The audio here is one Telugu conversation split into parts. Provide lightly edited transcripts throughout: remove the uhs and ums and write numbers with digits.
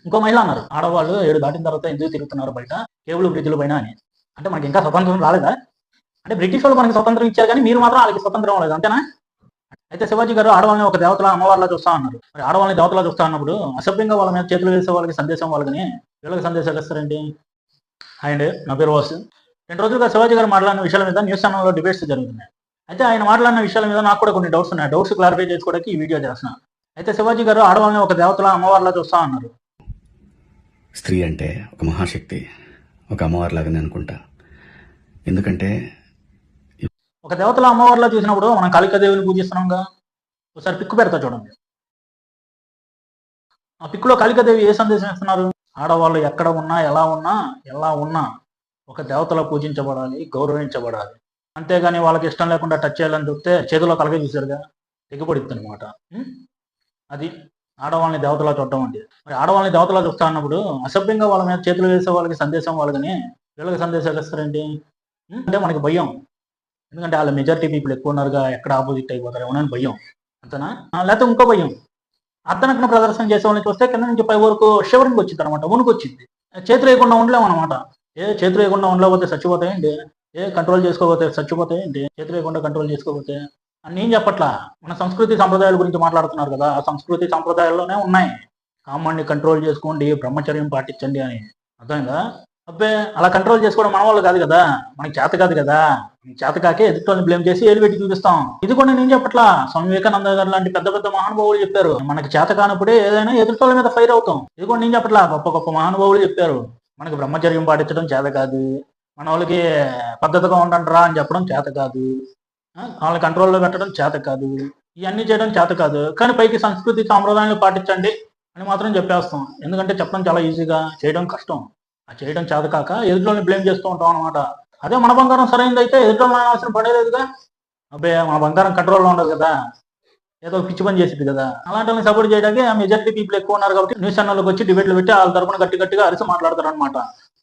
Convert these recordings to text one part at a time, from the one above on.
ఇంకో మహిళ అన్నారు, ఆడవాళ్ళు 7 దాటిన తర్వాత ఎందుకు తిరుగుతున్నారు బయట కేబుల్ బ్రిడ్జ్ల పైన అని. అంటే మనకి ఇంకా స్వతంత్రం రాలేదా? అంటే బ్రిటిష్ వాళ్ళు మనకి స్వతంత్రం ఇచ్చారు కానీ మీరు మాత్రం వాళ్ళకి స్వతంత్రం లేదు, అంతేనా? అయితే శివాజీ గారు ఆడవాళ్ళని ఒక దేవతల అమ్మవారిలా చూస్తా అన్నారు. మరి ఆడవాళ్ళని దేవతలా చూస్తా అన్నప్పుడు అసభ్యంగా వాళ్ళ మీద చేతులు వేసే వాళ్ళకి సందేశం వాళ్ళని వీళ్ళకి సందేశాలు ఇస్తారేంటి? అండ్ నా పేరు వాసు. 2 రోజులుగా శివాజీ గారు మాట్లాడిన విషయాల మీద న్యూస్ ఛానల్లో డిబేట్స్ జరుగుతున్నాయి. అయితే ఆయన మాట్లాడిన విషయాల మీద నాకు కూడా కొన్ని డౌట్స్ ఉన్నాయి. డౌట్స్ క్లారిఫై చేసుకోవడానికి ఈ వీడియో చేస్తున్నాను. అయితే శివాజీ గారు ఆడవాళ్ళని ఒక దేవతల అమ్మవారిలా చూస్తా అన్నారు. స్త్రీ అంటే ఒక మహాశక్తి, ఒక అమ్మవారిలాగానే అనుకుంటా. ఎందుకంటే ఒక దేవతల అమ్మవారిలా చూసినప్పుడు మనం కాళికాదేవిని పూజిస్తున్నాంగా. ఒకసారి పిక్కు పెడతా చూడండి. ఆ పిక్కులో కాళికాదేవి ఏ సందేశం ఇస్తున్నారు? ఆడవాళ్ళు ఎక్కడ ఉన్నా ఎలా ఉన్నా ఒక దేవతలో పూజించబడాలి, గౌరవించబడాలి. అంతేగాని వాళ్ళకి ఇష్టం లేకుండా టచ్ చేయాలని చెప్తే చేతిలో కలగే చూశారుగా, తెగిపడిద్ది అనమాట. అది ఆడవాళ్ళని దేవతలా చూడటం అంటే. మరి ఆడవాళ్ళని దేవతలా చూస్తా అన్నప్పుడు అసభ్యంగా వాళ్ళ మీద చేతులు వేసే వాళ్ళకి సందేశం వాళ్ళని వీళ్ళకి సందేశాలు ఇస్తారండి. అంటే మనకి భయం. ఎందుకంటే వాళ్ళ మెజారిటీ పీపుల్ ఎక్కువ ఉన్నారుగా, ఎక్కడ ఆపోజిట్ అయిపోతారేమో అని భయం, అంతేనా? లేకపోతే ఇంకో భయం, అర్ధనగ్న ప్రదర్శన చేసే వాళ్ళని చూస్తే కింద నుంచి పై వరకు షివరింగ్ వచ్చింది అనమాట, వణుకు వచ్చింది. చేతులు వేయకుండా ఉండలేము అనమాట. చేతులు వేయకుండా ఉండలేకపోతే చచ్చిపోతాయండి, కంట్రోల్ చేసుకోకపోతే చచ్చిపోతాయండి, చేతులు వేయకుండా కంట్రోల్ చేసుకోకపోతే అని నేను చెప్పట్లా. మన సంస్కృతి సంప్రదాయాల గురించి మాట్లాడుతున్నారు కదా, ఆ సంస్కృతి సంప్రదాయాల్లోనే ఉన్నాయి కామాన్ని కంట్రోల్ చేసుకోండి, బ్రహ్మచర్యం పాటించండి అని. అర్థమైందా? అబ్బే అలా కంట్రోల్ చేసుకోవడం మన వాళ్ళు కాదు కదా, మనకి చేత కాదు కదా. చేత కాకే ఎదుటి బ్లేమ్ చేసి ఏలు పెట్టి చూపిస్తాం. ఇది కూడా నేను చెప్పట్లా, స్వామి వివేకానంద గారు లాంటి పెద్ద పెద్ద మహానుభావులు చెప్పారు. మనకి చేత కానప్పుడే ఏదైనా ఎదుటి మీద ఫైర్ అవుతాం. ఇది కూడా నేను చెప్పట్లా, గొప్ప గొప్ప మహానుభావులు చెప్పారు. మనకి బ్రహ్మచర్యం పాటించడం చేత కాదు, మన వాళ్ళకి పద్ధతిగా ఉండండిరా అని చెప్పడం చేత కాదు, వాళ్ళని కంట్రోల్లో పెట్టడం చేత కాదు, ఇవన్నీ చేయడం చేత కాదు. కానీ పైకి సంస్కృతి సాంప్రదాయాలు పాటించండి అని మాత్రం చెప్పేస్తాం. ఎందుకంటే చెప్పడం చాలా ఈజీగా, చేయడం కష్టం. ఆ చేయడం చేత కాక ఎదుటిని బ్లేమ్ చేస్తూ ఉంటాం అనమాట. అదే మన బంగారం సరైనది అయితే ఎదుటిని అవసరం పడేలేదుగా. అబ్బే మన బంగారం కంట్రోల్లో ఉండదు కదా, ఏదో పిచ్చి పని చేసింది కదా. అలాంటి వాళ్ళని సపోర్ట్ చేయడానికి మెజారిటీ పీపుల్ ఎక్కువ ఉన్నారు కాబట్టి న్యూస్ ఛానల్కి వచ్చి డిబేట్లు పెట్టి వాళ్ళ తరపున గట్టిగా అరిసి మాట్లాడతారు అనమాట.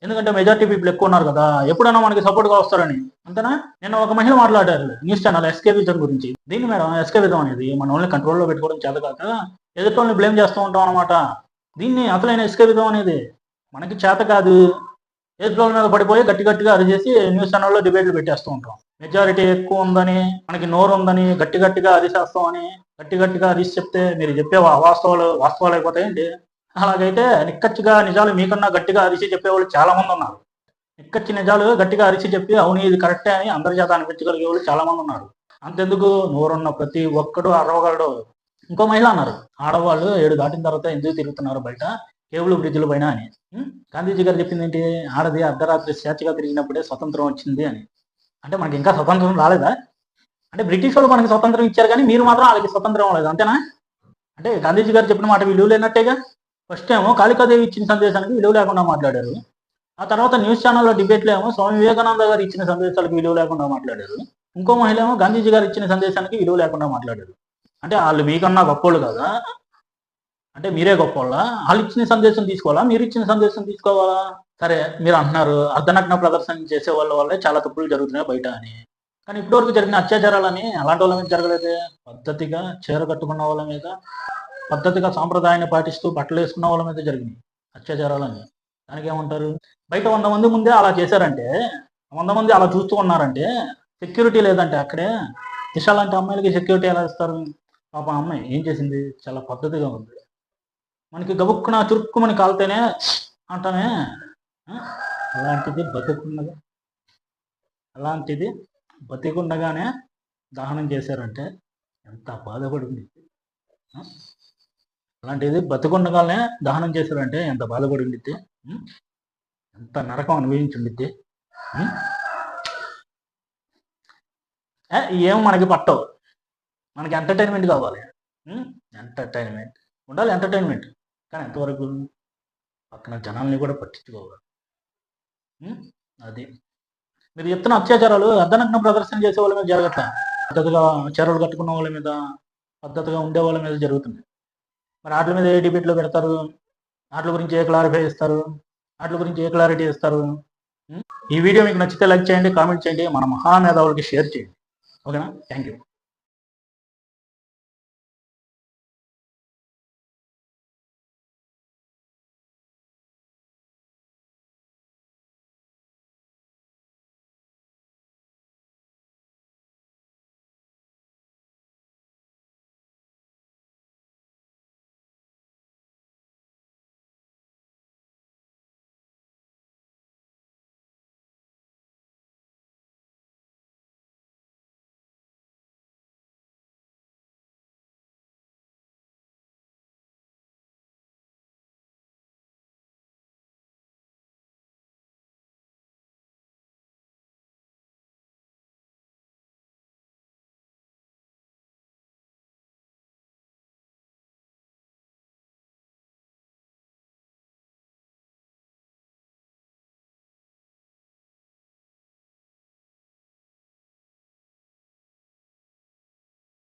ఎందుకంటే మెజారిటీ పీపుల్ ఎక్కువ ఉన్నారు కదా, ఎప్పుడైనా మనకి సపోర్ట్గా వస్తారని, అంతేనా? నేను ఒక మహిళ మాట్లాడారు న్యూస్ ఛానల్ ఎస్కేవిజం గురించి. దీన్ని మేడం ఎస్కేవిజం అనేది మన వాళ్ళని కంట్రోల్లో పెట్టుకోవడం చేత కాక ఎదుటి వాళ్ళని బ్లేమ్ చేస్తూ ఉంటాం అనమాట. దీన్ని అసలైన ఎస్కేవిజం అనేది. మనకి చేత కాదు, ఎదుటి మీద పడిపోయి గట్టిగా అరిచేసి న్యూస్ ఛానల్లో డిబేట్లు పెట్టేస్తూ ఉంటాం. మెజారిటీ ఎక్కువ ఉందని, మనకి నోరు ఉందని గట్టిగా అరిచేస్తామని గట్టిగా అరిచి చెప్తే మీరు చెప్పే వాస్తవాలు అయిపోతాయండి. అలాగైతే నిక్కచ్చిగా నిజాలు మీకన్నా గట్టిగా అరిచి చెప్పేవాళ్ళు చాలా మంది ఉన్నారు. నిక్కచ్చి నిజాలు గట్టిగా అరిచి చెప్పి అవును ఇది కరెక్టే అని అందరి చేత అనిపించగలిగే వాళ్ళు చాలా మంది ఉన్నారు. అంతెందుకు, నోరున్న ప్రతి ఒక్కడు అరవగలడు. ఇంకో మహిళ అన్నారు, ఆడవాళ్ళు 7 దాటిన తర్వాత ఎందుకు తిరుగుతున్నారు బయట కేబుల్ బ్రిడ్జ్ల పైన అని. గాంధీజీ గారు చెప్పింది ఏంటి? ఆడది అర్ధరాత్రి స్వేచ్ఛగా తిరిగినప్పుడే స్వతంత్రం వచ్చింది అని. అంటే మనకి ఇంకా స్వతంత్రం రాలేదా? అంటే బ్రిటిష్ వాళ్ళు మనకి స్వతంత్రం ఇచ్చారు కానీ మీరు మాత్రం వాళ్ళకి స్వతంత్రం లేదు, అంతేనా? అంటే గాంధీజీ గారు చెప్పిన మాట విలువ లేనట్టేగా. ఫస్ట్ ఏమో కాళికాదేవి ఇచ్చిన సందేశానికి విలువ లేకుండా మాట్లాడారు. ఆ తర్వాత న్యూస్ ఛానల్లో డిబేట్లో ఏమో స్వామి వివేకానంద గారు ఇచ్చిన సందేశాలకు విలువ లేకుండా మాట్లాడారు. ఇంకో మహిళ ఏమో గాంధీజీ గారు ఇచ్చిన సందేశానికి విలువ లేకుండా మాట్లాడారు. అంటే వాళ్ళు మీకన్నా గొప్పోళ్ళు కదా, అంటే మీరే గొప్పోళ్ళ? వాళ్ళు ఇచ్చిన సందేశం తీసుకోవాలా, మీరు ఇచ్చిన సందేశం తీసుకోవాలా? సరే మీరు అంటున్నారు అర్ధనగ్న ప్రదర్శన చేసే వాళ్ళ వల్లే చాలా తప్పులు జరుగుతున్నాయి బయట అని. కానీ ఇప్పటివరకు జరిగిన అత్యాచారాలని అలాంటి వాళ్ళ మీద జరగలేదే. పద్ధతిగా చీర కట్టుకున్న వాళ్ళ మీద, పద్ధతిగా సాంప్రదాయాన్ని పాటిస్తూ బట్టలు వేసుకున్న వాళ్ళ మీద జరిగినాయి అత్యాచారాలని. దానికి ఏమంటారు? బయట 100 మంది ముందే అలా చేశారంటే, 100 మంది అలా చూస్తూ ఉన్నారంటే సెక్యూరిటీ లేదంటే అక్కడే దిశ లాంటి అమ్మాయిలకి సెక్యూరిటీ ఎలా ఇస్తారు? పాప అమ్మాయి ఏం చేసింది? చాలా పద్ధతిగా ఉంది. మనకి గబుక్కున చురుక్కుమని కాలితేనే అంటానే, అలాంటిది బతికుండగానే దహనం చేశారంటే ఎంత బాధపడింది. అలాంటిది బతికుండగానే దహనం చేశారంటే ఎంత బాధపడింది, ఎంత నరకం అనుభవించుండిద్ది. ఏం మనకి పట్టవు, మనకి ఎంటర్టైన్మెంట్ కావాలి. ఎంటర్టైన్మెంట్ ఉండాలి, ఎంటర్టైన్మెంట్. కానీ ఎంతవరకు? పక్కన జనాల్ని కూడా పట్టించుకోవాలి. అది మీరు చెప్తున్న అత్యాచారాలు అర్ధనగ్న ప్రదర్శన చేసే వాళ్ళ మీద జరగట్లా, పద్ధతిగా చీరలు కట్టుకున్న వాళ్ళ మీద, పద్ధతిగా ఉండే వాళ్ళ మీద జరుగుతుంది. మరి వాటి మీద ఏ డిబేట్లో పెడతారు? వాటి గురించి ఏ క్లారిఫై ఇస్తారు? వాటి గురించి ఏ క్లారిటీ ఇస్తారు? ఈ వీడియో మీకు నచ్చితే లైక్ చేయండి, కామెంట్ చేయండి, మన మహామేధావులకి షేర్ చేయండి. ఓకేనా? Thank you.